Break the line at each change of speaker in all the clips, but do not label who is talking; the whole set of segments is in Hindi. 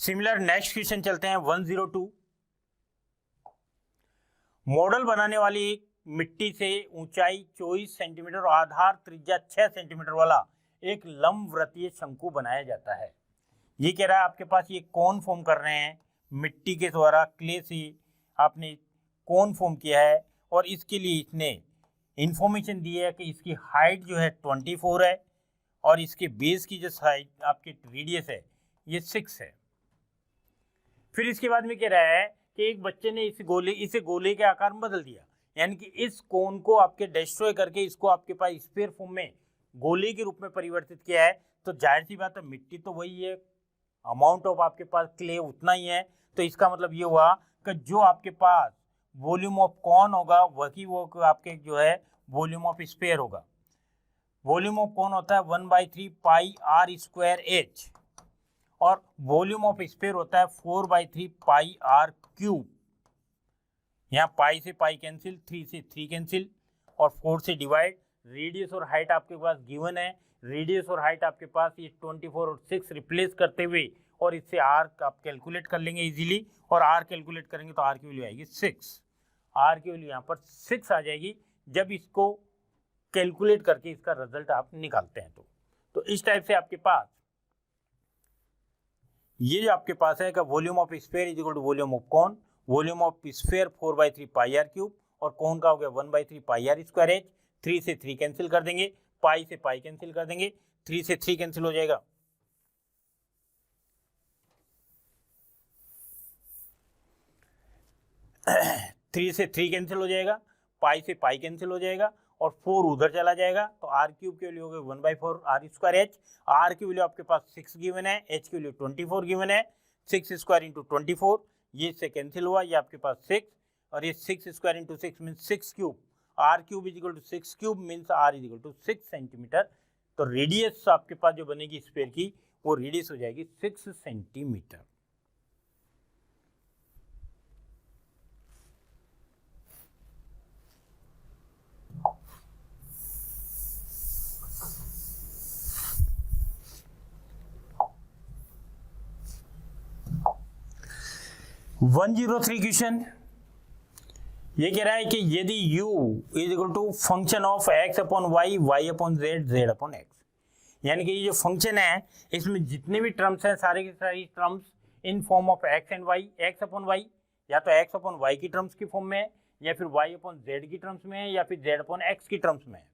सिमिलर नेक्स्ट क्वेश्चन चलते हैं 102। मॉडल बनाने वाली एक मिट्टी से ऊंचाई 24 सेंटीमीटर और आधार त्रिज्या 6 सेंटीमीटर वाला एक लंबवृत्तीय शंकु बनाया जाता है। ये कह रहा है आपके पास ये कौन फॉर्म कर रहे हैं, मिट्टी के द्वारा क्ले से आपने कौन फॉर्म किया है और इसके लिए इसने इंफॉर्मेशन दी है कि इसकी हाइट जो है 24 है और इसके बेस की जो साइड आपकी रेडियस है ये 6 है। फिर इसके बाद में कह रहा है कि एक बच्चे ने इसे गोले के आकार में बदल दिया, यानी कि इस कोन को आपके डिस्ट्रॉय करके इसको आपके पास स्फीयर फॉर्म में गोले के रूप में परिवर्तित किया है। तो जाहिर सी बात है मिट्टी तो वही है, अमाउंट ऑफ आपके पास क्ले उतना ही है, तो इसका मतलब ये हुआ कि जो आपके पास वॉल्यूम ऑफ कॉन होगा वही वो आपके जो है वॉल्यूम ऑफ स्फीयर होगा। वॉल्यूम ऑफ कॉन होता है 1/3 पाई आर स्क्वायर एच और वॉल्यूम ऑफ स्फीयर होता है 4/3 पाई आर क्यूब। यहाँ पाई से पाई कैंसिल, 3 से 3 कैंसिल और 4 से डिवाइड। रेडियस और हाइट आपके पास गिवन है, रेडियस और हाइट आपके पास ये 24 और 6 रिप्लेस करते हुए और इससे आर आप कैलकुलेट कर लेंगे इजीली, और आर कैलकुलेट करेंगे तो आर की वैल्यू आएगी 6। आर की वैल्यू यहाँ पर 6 आ जाएगी जब इसको कैलकुलेट करके इसका रिजल्ट आप निकालते हैं। तो इस टाइप से आपके पास ये जो आपके पास है कि volume of sphere is equal to volume of cone, volume of sphere 4/3 pi r cube और कॉन का हो गया 1/3 पाई आर स्क्वायर एच। 3 से 3 कैंसिल कर देंगे, पाई से पाई कैंसिल कर देंगे, 3 से 3 कैंसिल हो जाएगा, 3 से 3 कैंसिल हो जाएगा, पाई से पाई कैंसिल हो जाएगा और 4 उधर चला जाएगा। तो आर क्यूब की वैल्यू हो गई 1/4 आर स्क्वायर एच। आर की वैल्यू आपके पास 6 गिवन है, एच की वैल्यू 24 गिवन है। 6 स्क्वायर इंटू 24, ये से कैंसिल हुआ, ये आपके पास 6 और ये 6 square into 6 mean 6 cube. R cube is equal to 6 cube means r is equal to 6 centimetre. तो रेडियस आपके पास जो बनेगी स्फीयर की वो रेडियस हो जाएगी 6 सेंटीमीटर। वन 103 क्वेश्चन ये कह रहा है कि यदि u is equal to function of x upon y, y upon z, z upon x, यानी कि ये जो फंक्शन है इसमें जितने भी टर्म्स हैं सारे के सारी terms in form of x and y, x upon y या तो x अपॉन वाई की टर्म्स की फॉर्म में है या फिर y अपॉन जेड की टर्म्स में है या फिर z अपॉन x की टर्म्स में है।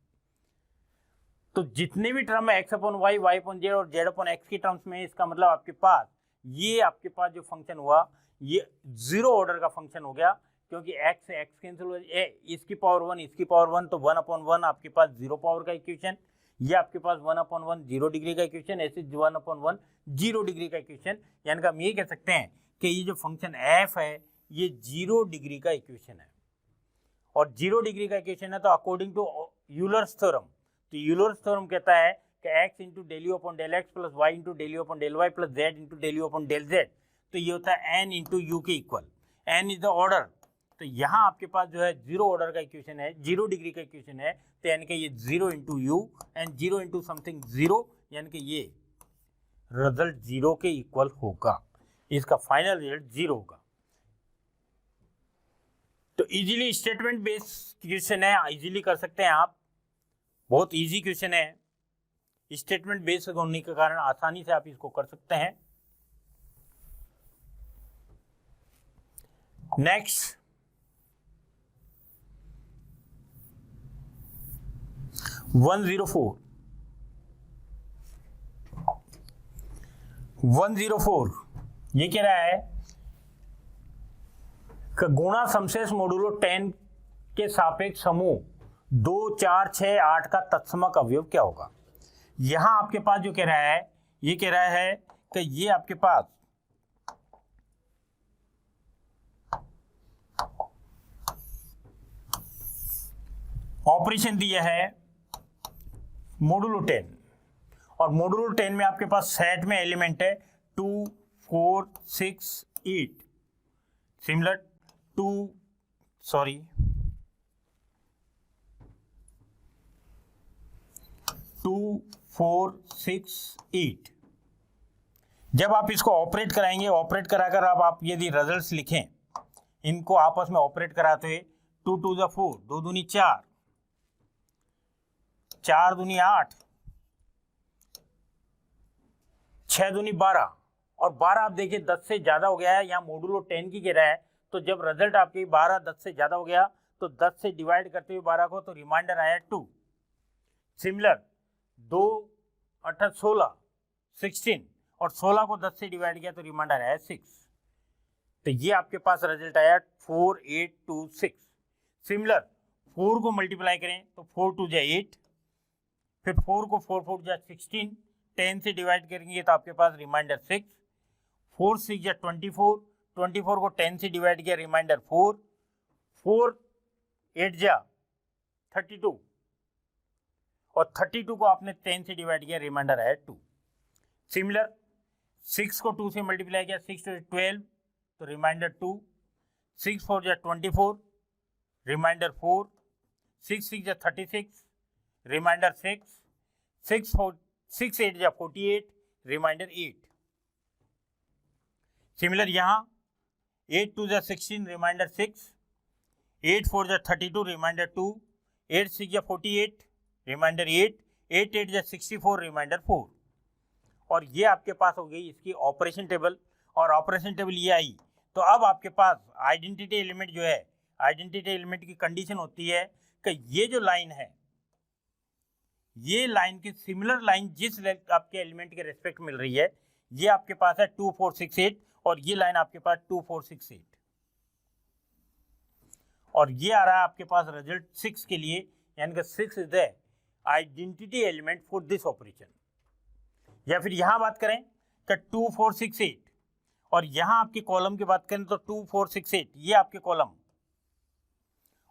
तो जितने भी टर्म है x upon y, y upon z और z अपॉन x की टर्म्स में है, इसका मतलब आपके पास ये आपके पास जो फंक्शन हुआ ये 0 ऑर्डर का फंक्शन हो गया, क्योंकि x से x कैंसिल हो जाए, इसकी पावर 1 इसकी पावर 1, तो 1/1 आपके पास 0 पावर का इक्वेशन, ये आपके पास 1/1 0 डिग्री का इक्वेशन, ऐसे 1/1 0 डिग्री का इक्वेशन। यानी कि हम ये कह सकते हैं कि ये जो फंक्शन f है ये 0 डिग्री का इक्वेशन है, और 0 डिग्री का इक्वेशन है तो अकॉर्डिंग टू यूलर्स थ्योरम, तो यूलर्स थ्योरम कहता है कि x into del u upon del x plus y into del u upon del y plus z into del u upon del z, तो ये होता है n इंटू यू के equal, n is the order. तो यहाँ आपके पास जो है 0 ऑर्डर का इक्वेशन है, 0 डिग्री का इक्वेशन है, तो यानी कि ये 0 into you and 0 into something 0, यानी कि ये रिजल्ट 0 के इक्वल होगा, इसका फाइनल रिजल्ट 0 होगा। तो इजीली स्टेटमेंट बेस्ड क्वेश्चन है, इजीली कर सकते हैं आप, बहुत इजी क्वेश्चन है, स्टेटमेंट बेस्ड होने के कारण आसानी से आप इसको कर सकते हैं। नेक्स्ट 104 ये कह रहा है कि गुणा समशेष मोडुलो 10 के सापेक्ष समूह 2, 4, 6, 8 का तत्समक अवयव क्या होगा। यहां आपके पास जो कह रहा है ये कह रहा है कि ये आपके पास ऑपरेशन दिया है मोडुलो 10, और मोडुलो 10 में आपके पास सेट में एलिमेंट है 2, 4, 6, 8, सिमिलर 2 4, 6, 8, जब आप इसको ऑपरेट कराएंगे, ऑपरेट कराकर आप यदि रिजल्ट्स लिखें, इनको आपस में ऑपरेट कराते हुए 2 2 ज़ा 4, 2 दूनी 4, 4 दूनी 8, 6 दूनी 12, और 12 आप देखिए 10 से ज़्यादा हो गया है, यहाँ मॉडुलो 10 की कह रहा है, तो जब रिजल्ट आपके 12 10 से ज़्यादा हो गया तो 10 से डिवाइड करते हुए 12 को, तो रिमाइंडर आया 2। सिमिलर 2 8 16 16, और 16 को 10 से डिवाइड किया तो रिमाइंडर आया 6। तो ये आपके पास रिजल्ट आया 4 8 2 6। सिमिलर 4 को मल्टीप्लाई करें तो 4 2 जा 8, फिर 4 को 4 4 जा 16, 10 से डिवाइड करेंगे तो आपके पास रिमाइंडर 6, 4 6 जा 24, 24 को 10 से डिवाइड किया रिमाइंडर 4, 4 8 जा 32, और 32 को आपने 10 से डिवाइड किया रिमाइंडर आया 2। सिमिलर 6 को 2 से मल्टीप्लाई किया, 6 2 12, तो रिमाइंडर 2, 6 4 जा 24, रिमाइंडर 4, 6 6 जा 36, रिमाइंडर 6, 6 8 जा 48, रिमाइंडर 8। सिमिलर यहाँ 8 2 जा 16, रिमाइंडर 6, 8 4 जा 32, रिमाइंडर 2, 8 6 जा 48, रिमाइंडर 8, 8 8 जा 64, रिमाइंडर 4। और ये आपके पास हो गई इसकी ऑपरेशन टेबल, और ऑपरेशन टेबल ये आई। तो अब आपके पास आइडेंटिटी एलिमेंट जो है, आइडेंटिटी एलिमेंट की कंडीशन होती है कि ये जो लाइन है, ये लाइन की सिमिलर लाइन जिस आपके एलिमेंट के रेस्पेक्ट मिल रही है, ये आपके पास है 2 4 6 8, और ये लाइन आपके पास 2 4 6 8, और ये आ रहा है आपके पास रिजल्ट 6 के लिए, यानी कि 6 is the identity element for this operation. या फिर यहां बात करें कि 2 4 6 8, और यहां आपके कॉलम की बात करें तो 2 4 6 8, ये आपके कॉलम,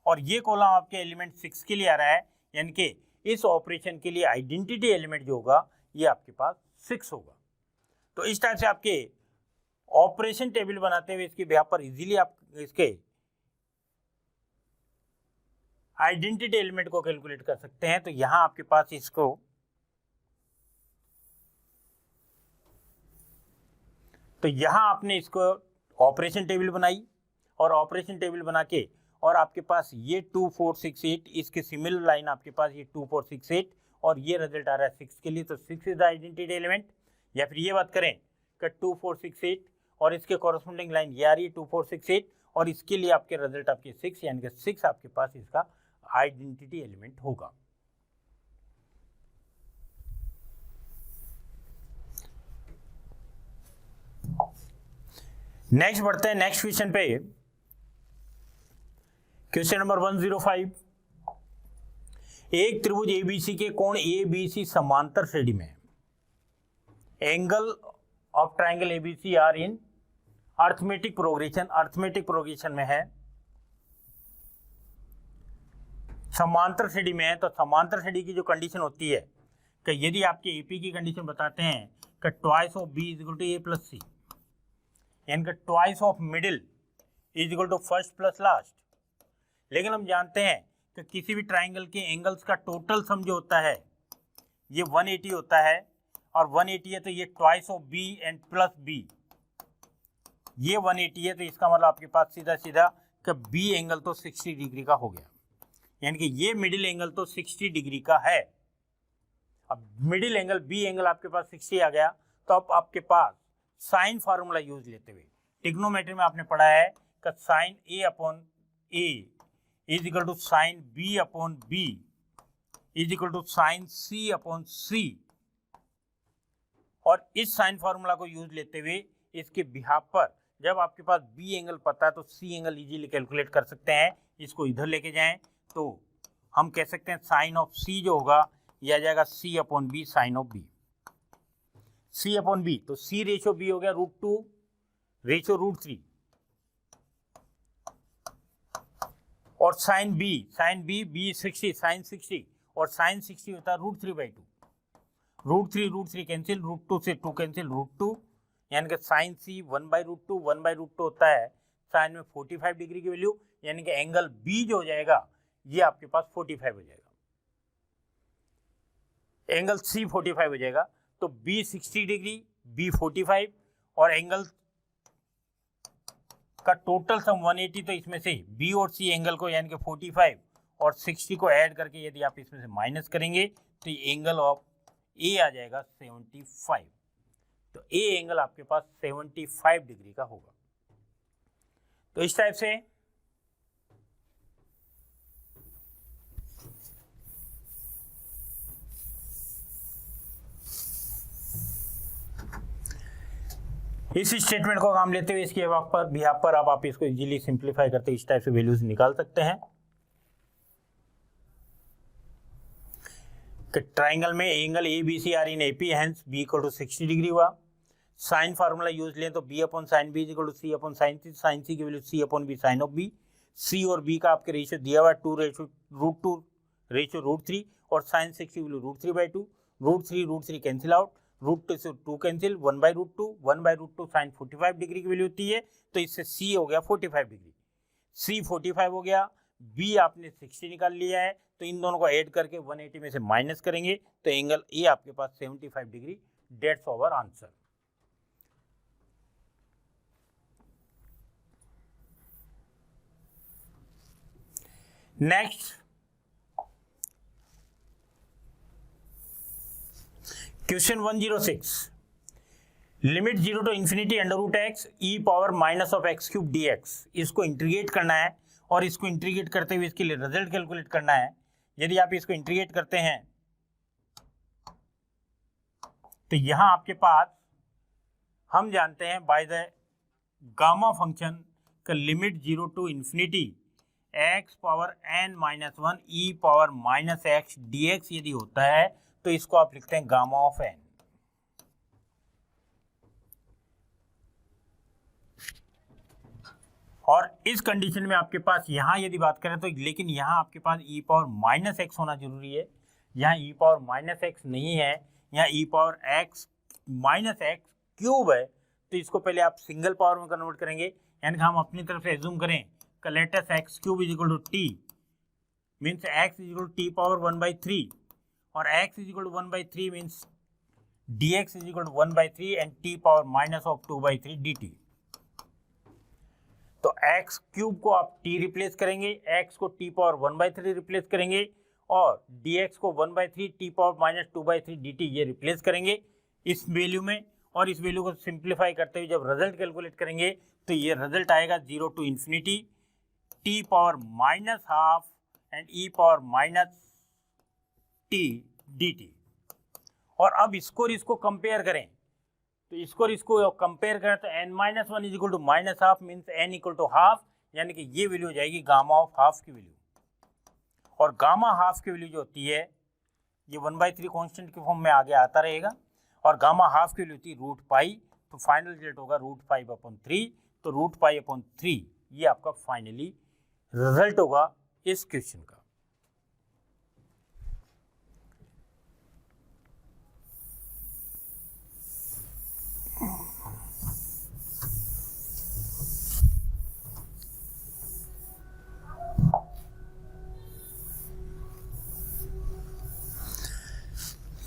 और ये कॉलम आपके एलिमेंट 6 के लिए आ रहा है, यानी कि इस ऑपरेशन के लिए आइडेंटिटी एलिमेंट जो होगा ये आपके पास 6 होगा। तो इस टाइप से आपके ऑपरेशन टेबल बनाते हुए इसके बिहाफ पर इजीली आप इसके आइडेंटिटी एलिमेंट को कैलकुलेट कर सकते हैं। तो यहां आपके पास इसको आपने इसको ऑपरेशन टेबल बनाई, और ऑपरेशन टेबल बना के, और आपके पास ये 2 4 6 8, इसके सिमिलर लाइन आपके पास ये 2 4 6 8, और ये रिजल्ट आ रहा है 6 के लिए, तो 6 इज द आइडेंटिटी एलिमेंट। या फिर ये बात करें कि 2 4 6 8, और इसके कॉरस्पॉन्डिंग लाइन ये आ रही है 2 4 6 8, और इसके लिए आपके रिजल्ट आपके 6, यानी कि 6 आपके पास इसका आइडेंटिटी एलिमेंट होगा। नेक्स्ट बढ़ते हैं नेक्स्ट क्वेश्चन पे। क्वेश्चन नंबर 105, एक त्रिभुज एबीसी के कोण एबीसी समांतर श्रेणी में, angle of triangle ABC are in arithmetic progression, arithmetic progression में है, समांतर श्रेणी में है। तो समांतर श्रेणी की जो कंडीशन होती है कि यदि आपके एपी की कंडीशन बताते हैं कि twice of B is equal to A plus C, यानी कि twice of middle is equal to first plus last. लेकिन हम जानते हैं कि किसी भी ट्राइंगल के एंगल्स का टोटल सम जो होता है ये 180 होता है, और 180 है तो ये twice of b and plus b, ये 180 है, तो इसका मतलब आपके पास सीधा सीधा कि बी एंगल तो 60 डिग्री का हो गया, यानी कि ये मिडिल एंगल तो 60 डिग्री का है। अब मिडिल एंगल बी एंगल आपके पास 60 आ गया, तो अब आपके पास साइन फार्मूला यूज लेते हुए, ट्रिग्नोमेट्री में आपने पढ़ा है कि sine A upon A is equal to sine B upon B is equal to sine C upon C, और इस साइन फार्मूला को यूज लेते हुए इसके बिहाफ पर जब आपके पास बी एंगल पता है तो सी एंगल इजीली कैलकुलेट कर सकते हैं। इसको इधर लेके जाएं तो हम कह सकते हैं साइन ऑफ सी जो होगा यह आ जाएगा C upon B sine of B, C upon B, तो सी रेशो बी हो गया √2 रेशो √3, और साइन बी बी 60 साइन 60, और साइन 60 होता है √3/2, √3 कैंसिल, √2 से 2 कैंसिल, √2, यानी कि साइन सी 1/√2 1/√2 होता है साइन में 45 डिग्री की वैल्यू, यानी कि एंगल बी जो हो जाएगा ये आपके पास 45 हो जाएगा, एंगल सी 45 हो जाएगा। तो बी 60 डिग्री बी 45 और एंगल का टोटल सम 180, तो इसमें से बी और सी एंगल को यानी कि 45 और 60 को ऐड करके यदि आप इसमें से माइनस करेंगे तो ये एंगल ऑफ ए आ जाएगा 75। तो ए एंगल आपके पास 75 डिग्री का होगा। तो इस टाइप से इस स्टेटमेंट को काम लेते हुए इसके बिहाफ पर आप इसको इजीली सिंप्लीफाई करते इस टाइप से वैल्यूज निकाल सकते हैं कि ट्राइंगल में angle A B C are in AP, hence B equal to 60 degree हुआ। साइन फार्मूला यूज लें तो B upon sine B equal to C upon sine C, sine C की value C upon B sine of B. C और बी का आपके रेशियो दिया हुआ 2 रेशियो रूट 3 और साइन 60 वैल्यू √3/2, √3 कैंसिल आउट, √2 से 2 कैंसिल, 1/√2 साइन 45 डिग्री की वैल्यू होती है, तो इससे सी हो गया 45 डिग्री, सी 45 हो गया, बी आपने 60 निकाल लिया है, तो इन दोनों को ऐड करके 180 में से माइनस करेंगे तो एंगल ए आपके पास 75 degree. That's over answer. Next question 106, limit 0 to infinity √x e power minus of x cube dx। इसको इंटीग्रेट करना है और इसको इंटीग्रेट करते हुए इसके लिए रिजल्ट कैलकुलेट करना है। यदि आप इसको इंटीग्रेट करते हैं तो यहां आपके पास हम जानते हैं बाय द गामा फंक्शन का limit 0 to infinity x power n-1 e power minus x dx यदि होता है तो इसको आप लिखते हैं गामा ऑफ n। और इस कंडीशन में आपके पास यहां यदि बात करें तो, लेकिन यहां आपके पास e पावर माइनस x होना जरूरी है, यहां e पावर माइनस x नहीं है, यहां e power x minus x cube है, तो इसको पहले आप सिंगल पावर में कन्वर्ट करेंगे, यानी कि हम अपनी तरफ से एज्यूम करें let us x cube is equal to t, means x is equal to t power 1/3 और x is equal to 1/3 means dx is equal to 1/3 and t power minus of 2/3 dt। तो x क्यूब को आप t रिप्लेस करेंगे, x को t पावर 1/3 रिप्लेस करेंगे और dx को 1/3 t पावर माइनस 2/3 dt ये रिप्लेस करेंगे इस वैल्यू में, और इस वैल्यू को सिंप्लीफाई करते हुए जब रिजल्ट कैलकुलेट करेंगे तो ये रिजल्ट आएगा 0 to infinity t power minus half and e power minus t dt। और अब इसको कंपेयर करें तो इसको कंपेयर करें तो n-1 is equal to minus half means n equal to half, यानी कि ये वैल्यू हो जाएगी गामा ऑफ हाफ की वैल्यू। और गामा हाफ की वैल्यू जो होती है ये 1/3 कांस्टेंट के फॉर्म में आगे आता रहेगा, और गामा हाफ की वैल्यू होती है √π, तो फाइनल रिजल्ट होगा √π/3, तो √π/3 ये आपका फाइनली रिजल्ट होगा इस क्वेश्चन का।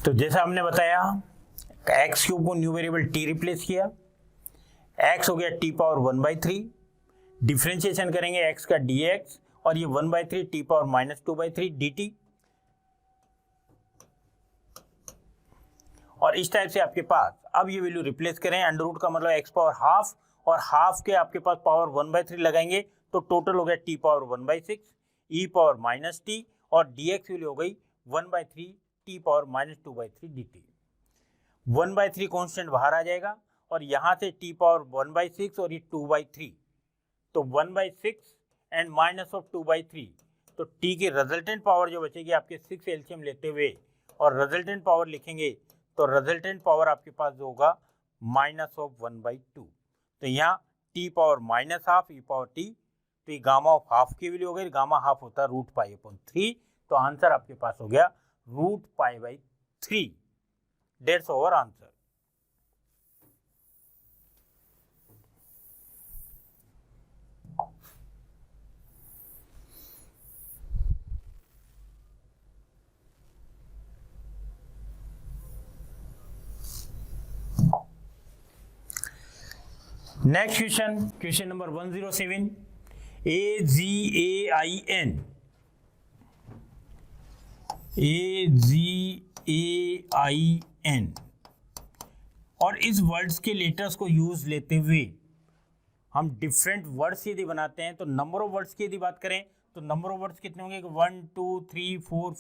तो जैसा हमने बताया x क्यूब को न्यू वेरिएबल t रिप्लेस किया, x हो गया t पावर 1/3, डिफ्रेंशिएशन करेंगे x का dx और ये 1/3 t पावर माइनस 2/3 dt। और इस टाइप से आपके पास अब ये वैल्यू रिप्लेस करें, अंडर रूट का मतलब x पावर हाफ और हाफ के आपके पास पावर 1/3 लगाएंगे तो टोटल हो गया t power 1/6 e power minus t और dx वैल्यू हो गई 1/3 t power minus 2/3 dt। 1/3 constant बाहर आ जाएगा और यहाँ से t पावर 1/6 और ये 2/3, तो 1/6 एंड माइनस ऑफ 2/3, तो t की रिजल्टेंट पावर जो बचेगी आपके 6 एलसीएम लेते हुए और रिजल्टेंट पावर लिखेंगे तो रिजल्टेंट पावर आपके पास जो होगा माइनस ऑफ 1/2। तो यहाँ t power minus half e power t, तो ये गामा ऑफ हाफ की वैल्यू हो गई, गामा हाफ होता है √π/3, तो आंसर आपके पास हो गया √π/3। That's over answer. Next question, question number 107, AGAIN, AGAIN और इस वर्ड्स के लेटर्स को यूज लेते हुए हम डिफरेंट वर्ड्स यदि बनाते हैं तो नंबर ऑफ वर्ड्स की यदि बात करें तो नंबर ऑफ वर्ड्स कितने होंगे? 1 2 3 4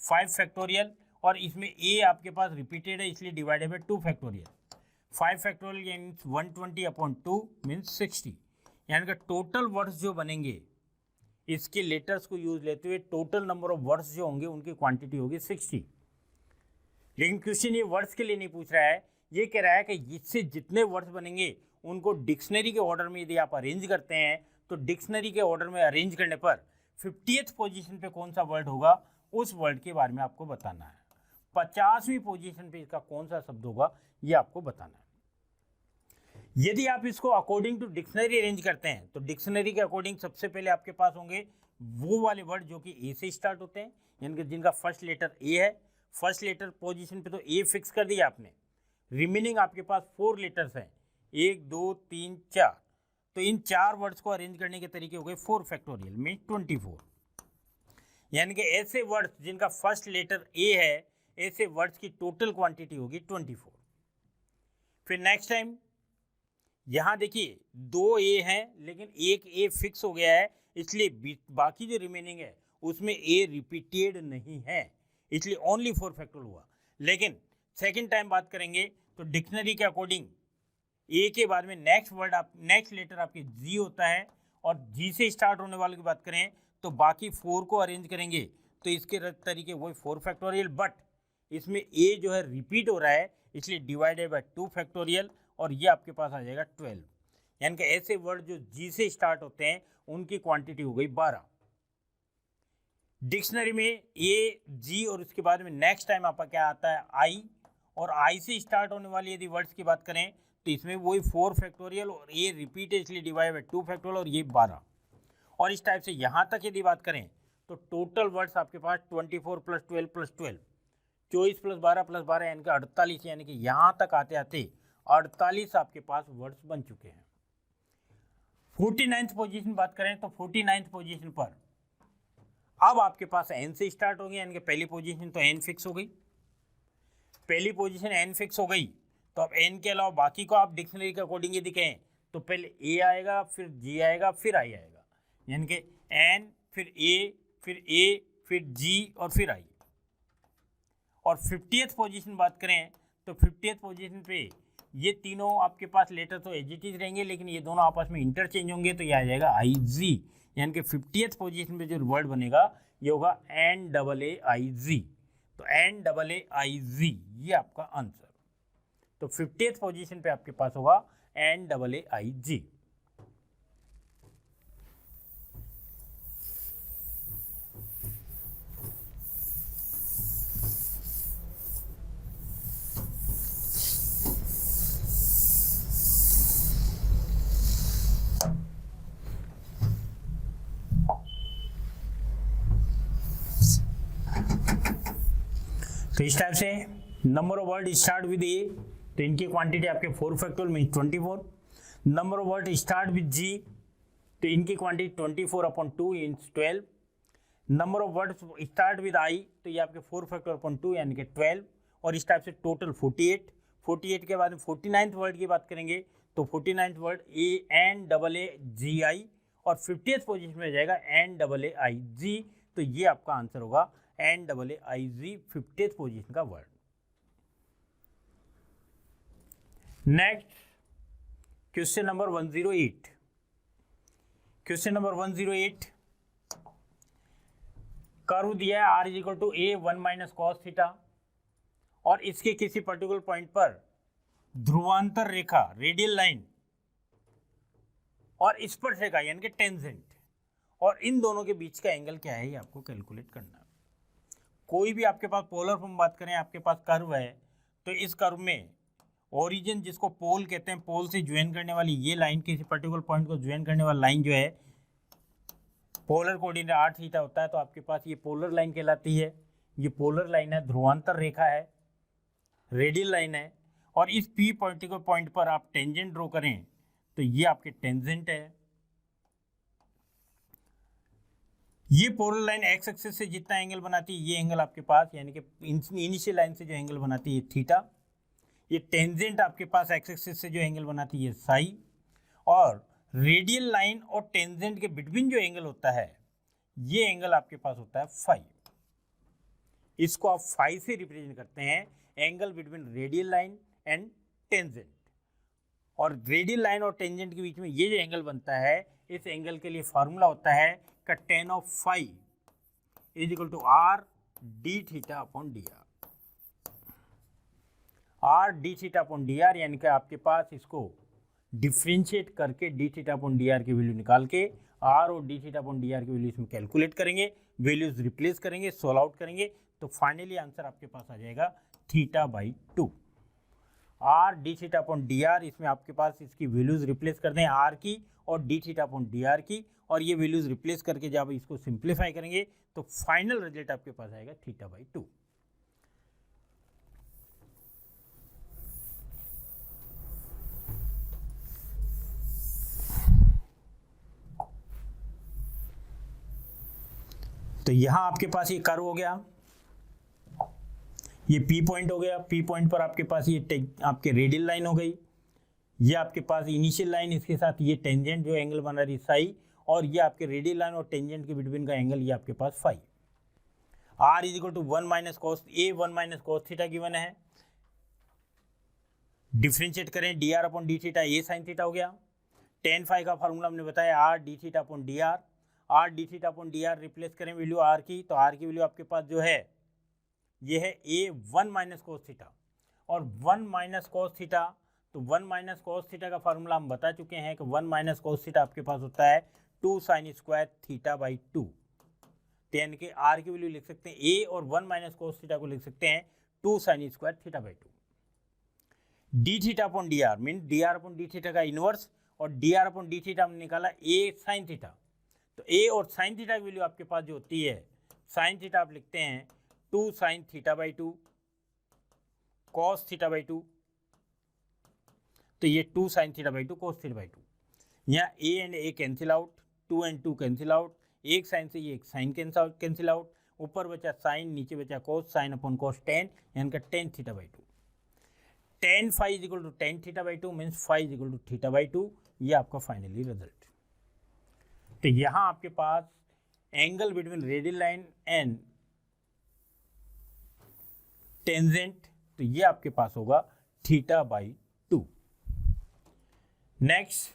5 फैक्टोरियल, और इसमें ए आपके पास रिपीटेड है इसलिए डिवाइडेड बाय 2 फैक्टोरियल। 5 फैक्टोरियल यानी 120/2 मीन्स 60, यानी कि टोटल वर्ड्स जो बनेंगे इसके लेटर्स को यूज लेते हुए टोटल नंबर ऑफ वर्ड्स जो होंगे उनकी क्वांटिटी होगी 60। लेकिन क्वेश्चन ये वर्ड्स के लिए नहीं पूछ रहा है, ये कह रहा है कि इससे जितने वर्ड्स बनेंगे उनको डिक्शनरी के ऑर्डर में यदि आप अरेंज करते हैं तो डिक्शनरी के ऑर्डर में अरेंज करने पर 50th पोजीशन पे कौन सा वर्ड होगा उस वर्ड के बारे में आपको बताना है। 50वीं पोजीशन पे इसका कौन सा शब्द होगा ये आपको बताना है। यदि आप इसको अकॉर्डिंग टू डिक्शनरी अरेंज करते हैं तो डिक्शनरी के अकॉर्डिंग सबसे पहले आपके पास होंगे वो वाले वर्ड जो कि ए से स्टार्ट होते हैं, यानी कि जिनका फर्स्ट लेटर ए है। फर्स्ट लेटर पोजीशन पे तो ए फिक्स कर दिया आपने। रिमेनिंग आपके पास 4 लेटर्स हैं, 1 2 3 4, तो इन 4 वर्ड्स को अरेंज करने के तरीके हो गए 4 फैक्टोरियल में 24, यानी कि ऐसे वर्ड्स जिनका फर्स्ट लेटर ए है ऐसे वर्ड्स की टोटल क्वांटिटी होगी 24। फिर नेक्स्ट टाइम यहाँ देखिए 2 ए हैं लेकिन एक ए फिक्स हो गया है, इसलिए बाकी जो रिमेनिंग है उसमें ए रिपीटेड नहीं है, इसलिए ओनली 4 फैक्टोरियल हुआ। लेकिन सेकेंड टाइम बात करेंगे तो डिक्शनरी के अकॉर्डिंग ए के बाद में नेक्स्ट लेटर आपके जी होता है, और जी से स्टार्ट होने वाले की बात करें तो बाकी 4 को अरेंज करेंगे तो इसके तरीके वही 4 फैक्टोरियल, बट इसमें ए जो है रिपीट हो रहा है इसलिए डिवाइडेड बाय 2 फैक्टोरियल, और ये आपके पास आ जाएगा 12। यानी कि ऐसे वर्ड जो जी से स्टार्ट होते हैं उनकी क्वांटिटी हो गई 12। डिक्शनरी में ए जी और उसके बाद में नेक्स्ट टाइम आपका क्या आता है आई, और आई से स्टार्ट होने वाली यदि वर्ड्स की बात करें तो इसमें वही 4 फैक्टोरियल और ए रिपीट है इसलिए डिवाइड बाय 2 फैक्टोरियल, और ये 12। और इस टाइप से यहाँ तक यदि बात करें तो टोटल वर्ड्स आपके पास 24 + 12 + 12, 24 + 12 + 12 यानी कि 48, यानी कि यहाँ तक आते आते 48 आपके पास वर्ड्स बन चुके हैं। 49th पोजीशन बात करें तो 49th पोजीशन पर अब आपके पास एन से स्टार्ट हो गया, यानी कि पहली पोजीशन तो एन फिक्स हो गई। पहली पोजीशन एन फिक्स हो गई तो अब एन के अलावा बाकी को आप डिक्शनरी के अकॉर्डिंग यदि कहें तो पहले ए आएगा, फिर जी आएगा, फिर आई आएगा, यानी कि एन फिर ए फिर जी और फिर आई। और 50th पोजीशन बात करें तो 50th पोजीशन पे ये तीनों आपके पास लेटर तो एज इट इज रहेंगे लेकिन ये दोनों आपस में इंटरचेंज होंगे, तो ये आ जाएगा आई जी, यानी कि 50th पोजीशन पे जो वर्ड बनेगा ये होगा NAAIZ, तो NAAIZ ये आपका आंसर। तो 50th पोजीशन पे आपके पास होगा NAAIZ। तो इस टाइप से number of word start with A तो इनकी क्वांटिटी आपके 4 factorial mean 24। Number of word start with G तो इनकी quantity 24/2 means 12। Number of word start with I तो ये आपके 4 फैक्टोरियल 2 यानी कि 12, और इस टाइप से टोटल 48 के बाद में 49th वर्ड की बात करेंगे तो 49th वर्ड ANAAGI, और 50th पोजीशन में जाएगा NAAIZ, तो ये आपका आंसर होगा NAAIZ 50th पोजीशन का word. Next question number 108। Question number 108, curve दिया है R = A1 - cos थीटा, और इसके किसी पर्टिकुलर पॉइंट पर ध्रुवांतर रेखा रेडियल लाइन और स्पर्शरेखा यानी कि टेंजेंट, और इन दोनों के बीच का एंगल क्या है ये आपको कैलकुलेट करना है। कोई भी आपके पास पोलर फॉर्म बात करें आपके पास कर्व है तो इस कर्व में ओरिजिन जिसको पोल कहते हैं, पोल से ज्वाइन करने वाली ये लाइन, किसी पर्टिकुलर पॉइंट को ज्वाइन करने वाली लाइन जो है पोलर कोऑर्डिनेट 8 थीटा होता है, तो आपके पास ये पोलर लाइन कहलाती है। ये पोलर लाइन है, ध्रुवांतर रेखा है, रेडियल लाइन है, और इस P पर्टिकुलर पॉइंट पर आप टेंजेंट ड्रॉ करें तो ये आपके टेंजेंट है। ये पोलर लाइन एक्स एक्सिस से जितना एंगल बनाती है ये एंगल आपके पास, यानी कि इनिशियल लाइन से जो एंगल बनाती है थीटा। ये टेंजेंट आपके पास एक्स एक्सिस से जो एंगल बनाती है साई, और रेडियल लाइन और टेंजेंट के बिटवीन जो एंगल होता है ये एंगल आपके पास होता है फाई। इसको आप फाई से रिप्रेजेंट करते हैं, angle between radial line and tangent. और रेडियल लाइन और टेंजेंट के बीच में ये जो एंगल बनता है, इस एंगल के लिए फॉर्मूला होता है का tan of phi is equal to r D theta upon D R. R D theta upon D r, यानी कि आपके पास इसको डिफ्रेंशिएट करके d theta upon D r की वैल्यू निकाल के आर और d theta upon D r की वैल्यू इसमें कैलकुलेट करेंगे, वैल्यूज रिप्लेस करेंगे, सोल्व आउट करेंगे, तो फाइनली आंसर आपके पास आ जाएगा theta by 2। R D theta upon D R, इसमें आपके पास इसकी वैल्यूज रिप्लेस कर दें आर की और d theta upon D r की, और ये वैल्यूज रिप्लेस करके जब इसको सिंप्लीफाई करेंगे तो फाइनल रिजल्ट आपके पास आएगा थीटा बाई 2। तो यहां आपके पास ये कर्व हो गया, ये पी पॉइंट हो गया, पी पॉइंट पर आपके पास ये आपके रेडियल लाइन हो गई, ये आपके पास इनिशियल लाइन, इसके साथ ये टेंजेंट जो एंगल बना रही साई, और ये आपके रेडियल लाइन और टेंजेंट के बिटवीन का एंगल ये आपके पास phi. R is equal to 1 minus cos A 1 minus cos theta given है, डिफ्रेंशिएट करें D R upon D theta, A sine theta हो गया। tan फाई का फार्मूला हमने बताया R D theta upon D R, R D theta upon D R replace करें वैल्यू आर की, तो आर की वैल्यू आपके पास जो है ये है ए 1 माइनस कॉस थीटा, और 1 माइनस कॉस थीटा, तो 1 माइनस कॉस थीटा का फार्मूला हम बता चुके हैं कि 1 माइनस कॉस थीटा आपके पास होता है 2 साइन स्क्वायर थीटा बाई 2। तो यानी कि आर की वैल्यू लिख सकते हैं ए, और 1 माइनस कॉस थीटा को लिख सकते हैं 2 sine square theta by 2। D theta upon D R mean D R upon D theta का इनवर्स, और D R upon D theta हमने निकाला ए साइन थीटा, तो ए और साइन थीटा की वैल्यू आपके पास जो होती है, साइन थीटा आप लिखते हैं 2 sine theta by 2 cos theta by 2, तो ये 2 sine theta by 2 cos theta by 2। यहाँ A and A cancel out, 2 and 2 cancel out, एक साइन से ये एक साइन कैंसिल आउट, ऊपर बचा साइन, नीचे बचा cos, sine upon cos tan, यानी का tan theta by 2। tan phi is equal to tan theta by 2 means phi is equal to theta by 2, ये आपका फाइनली रिजल्ट। तो यहाँ आपके पास angle between radial line and tangent, तो ये आपके पास होगा थीटा बाई 2। नेक्स्ट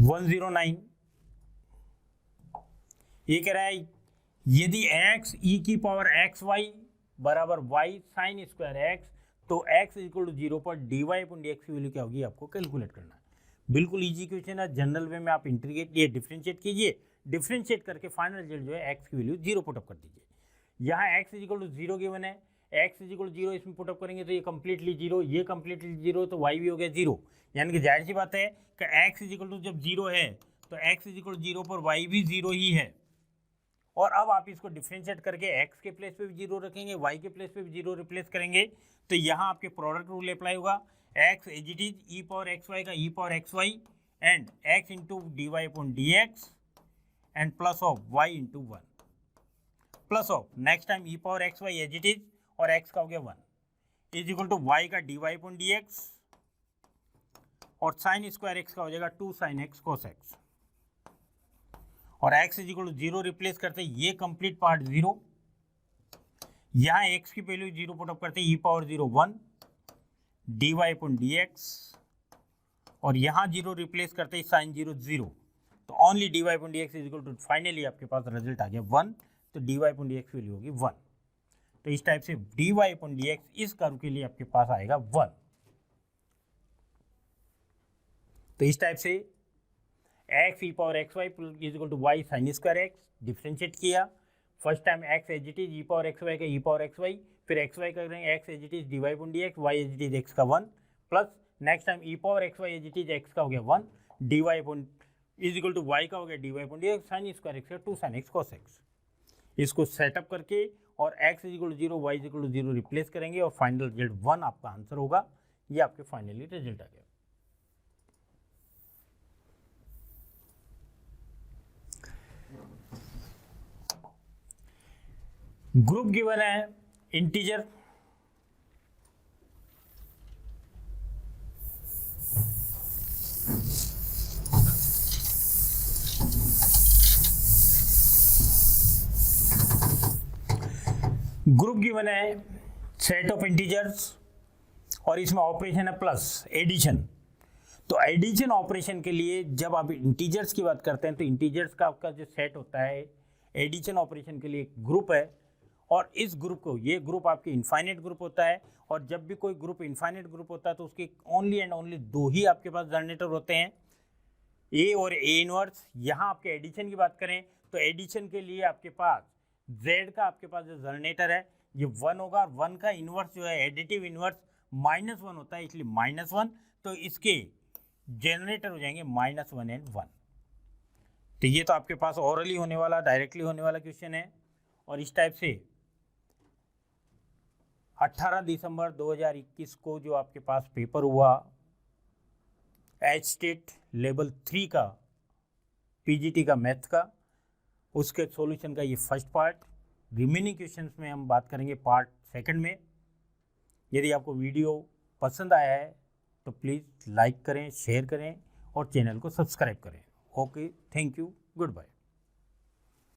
109, ये कह रहा है यदि x e की पावर एक्स वाई बराबर y साइन स्क्वायर एक्स, तो x इक्वल टू 0 पर dy अपॉन dx की वैल्यू क्या होगी आपको कैलकुलेट करना है। बिल्कुल इजी क्वेश्चन है, जनरल वे में आप इंटीग्रेट ये डिफरेंशिएट कीजिए, डिफरेंशिएट करके फाइनल रिजल्ट जो है x की वैल्यू 0 पुटअप कर दीजिए। यहाँ x इक्वल टू 0 गिवन है, x इक्वल टू 0 इसमें पुटअप करेंगे तो ये कम्प्लीटली 0, ये कम्प्लीटली 0, तो y भी हो गया 0, यानी कि जाहिर सी बात है कि x इक्वल टू जब 0 है तो x इक्वल टू 0 पर y भी 0 ही है। और अब आप इसको डिफरेंशिएट करके x के प्लेस पे भी 0 रखेंगे, y के प्लेस पे भी 0 रिप्लेस करेंगे, तो यहाँ आपके प्रोडक्ट रूल अप्लाई होगा, x as it is E power X Y का E power X Y and x into D Y upon D X and plus of y into 1 plus of next time E power X Y as it is और x का हो गया 1 इज इक्वल टू y का D Y upon D X और साइन स्क्वायर x का हो जाएगा 2 साइन एक्स कोस एक्स, और x is equal to 0 replace करते ये कंप्लीट पार्ट 0, यहाँ x की वैल्यू 0 पुटअप करते E power 0 1 D Y upon D X, और यहाँ 0 रिप्लेस करते साइन 0 0, तो only D Y upon D X is equal to finally आपके पास रिजल्ट आ गया 1, तो D Y upon D X value होगी 1। तो इस टाइप से D Y upon D X इस कर्व के लिए आपके पास आएगा 1। तो इस टाइप से X E power X Y is equal to Y sine square X differentiate किया, first time X as it is E power X Y का ई पावर एक्स वाई, फिर एक्स वाई कर रहे हैं X as it is D Y upon D X, Y as it is X का 1 plus next time E power X Y as it is X का हो गया 1 D Y upon is equal to y का हो गया d Y upon D x sine square x का 2 साइन एक्स कॉस एक्स। इसको सेटअप करके और x is equal to 0 y is equal to 0 replace करेंगे और फाइनल रिजल्ट 1 आपका आंसर होगा। ये आपके फाइनली रिजल्ट आ गया। ग्रुप गिवन है इंटीजर, ग्रुप गिवन है सेट ऑफ इंटीजर्स और इसमें ऑपरेशन है प्लस एडिशन। तो एडिशन ऑपरेशन के लिए जब आप इंटीजर्स की बात करते हैं तो इंटीजर्स का आपका जो सेट होता है एडिशन ऑपरेशन के लिए एक ग्रुप है, और इस ग्रुप को, ये ग्रुप आपके इनफाइनाइट ग्रुप होता है, और जब भी कोई ग्रुप इनफाइनाइट ग्रुप होता है तो उसके ओनली एंड ओनली दो ही आपके पास जनरेटर होते हैं, ए और ए इनवर्स। यहाँ आपके एडिशन की बात करें तो एडिशन के लिए आपके पास Z का आपके पास जो जनरेटर है ये 1 होगा, और 1 का इन्वर्स जो है एडिटिव इन्वर्स -1 होता है, इसलिए -1, तो इसके जनरेटर हो जाएंगे -1 एंड 1। तो ये तो आपके पास ओरली होने वाला, डायरेक्टली होने वाला क्वेश्चन है। और इस टाइप से 18 दिसंबर 2021 को जो आपके पास पेपर हुआ एचटेट लेवल 3 का पीजीटी का मैथ का, उसके सॉल्यूशन का ये फर्स्ट पार्ट। रिमेनिंग क्वेश्चंस में हम बात करेंगे पार्ट सेकंड में। यदि आपको वीडियो पसंद आया है तो प्लीज़ लाइक करें, शेयर करें और चैनल को सब्सक्राइब करें। Okay, thank you, good bye.